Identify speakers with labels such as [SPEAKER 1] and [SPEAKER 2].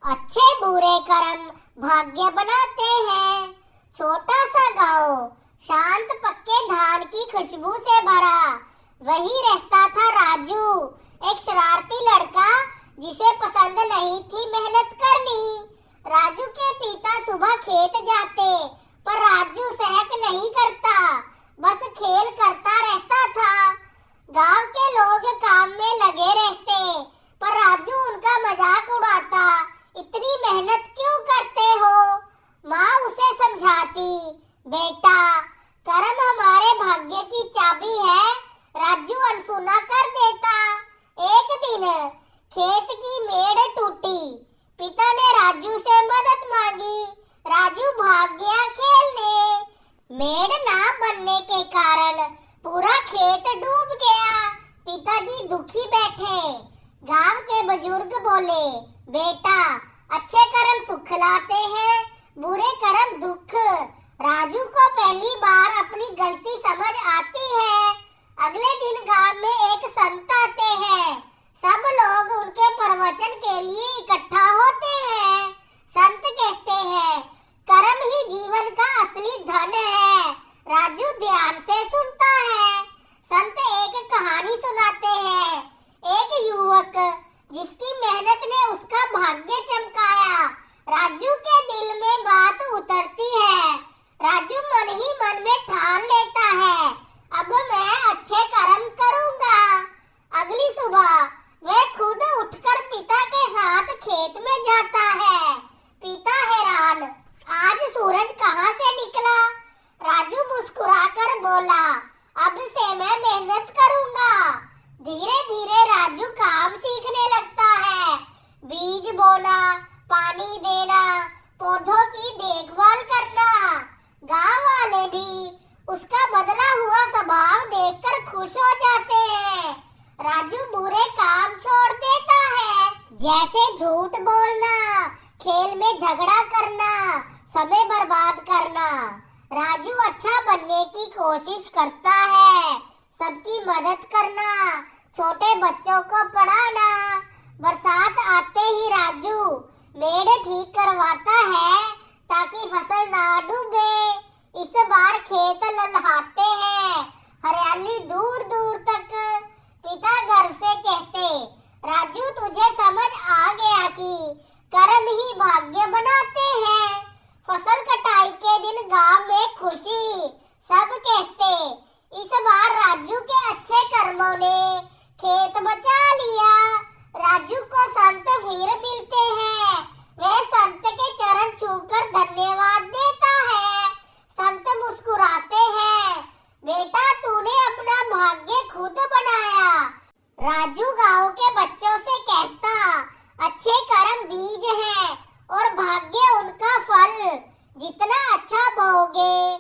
[SPEAKER 1] अच्छे बुरे कर्म भाग्य बनाते हैं। छोटा सा गांव शांत पक्के धान की खुशबू से भरा। वही रहता था राजू, एक शरारती लड़का जिसे पसंद नहीं थी मेहनत करनी। राजू के पिता सुबह खेत जाते, पर राजू सहक नहीं करता, बस खेल करता रहता था। गांव के लोग काम में लगे रहते, पर राजू उनका मजाक उड़ाता। इतनी मेहनत क्यों करते हो? माँ उसे समझाती, बेटा कर्म हमारे भाग्य की चाबी है। राजू अनसुना कर देता। एक दिन खेत की मेड़ टूटी। पिता ने राजू से मदद मांगी। राजू भाग गया खेलने। मेड़ ना बनने के कारण पूरा खेत डूब गया। पिताजी दुखी बैठे। गांव के बुजुर्ग बोले, बेटा अच्छे कर्म सुख लाते हैं, बुरे कर्म दुख। राजू को पहली बार अपनी गलती समझ आती है। अगले दिन गांव में एक संत आते हैं। सब लोग उनके प्रवचन के लिए इकट्ठा होते हैं। संत कहते हैं, कर्म ही जीवन का असली धन है। राजू ध्यान से सुनता है। संत एक कहानी सुनाते हैं। एक युवक जिसकी मेहनत ने उसका भाग्य चमकाया। राजू के दिल में बात उतरती है। राजू मन ही मन में ठान लेता है, अब मैं अच्छे कर्म करूंगा। अगली सुबह वह खुद उठकर पिता के साथ खेत में जाता है। पिता हैरान, आज सूरज कहाँ से निकला? राजू मुस्कुराकर बोला, अब से मैं मेहनत करूंगा। धीरे धीरे राजू काम सीखने लगता है। बीज बोना, पानी देना, पौधों की देखभाल करना। गांव वाले भी उसका बदला हुआ स्वभाव देखकर खुश हो जाते हैं। राजू बुरे काम छोड़ देता है, जैसे झूठ बोलना, खेल में झगड़ा करना, समय बर्बाद करना। राजू अच्छा बनने की कोशिश करता है, सबकी मदद करना, छोटे बच्चों को पढ़ाना। बरसात आते ही राजू मेड़ ठीक करवाता है ताकि फसल ना डूबे। इस बार खेत ललहाते हैं, हरियाली दूर दूर तक। पिता गर्व से कहते, राजू तुझे समझ आ गया कि कर्म ही भाग्य बनाते हैं। फसल कटाई के दिन गांव में खुशी। सब कहते, इस बार राजू के अच्छे कर्मों ने खेत बचा लिया। राजू को संत फिर मिलते हैं। वह संत के चरण छूकर धन्यवाद देता है। संत मुस्कुराते हैं, बेटा तूने अपना भाग्य खुद बनाया। राजू गांव के बच्चों से कहता, अच्छे कर्म बीज हैं और भाग्य उनका फल। जितना अच्छा बोओगे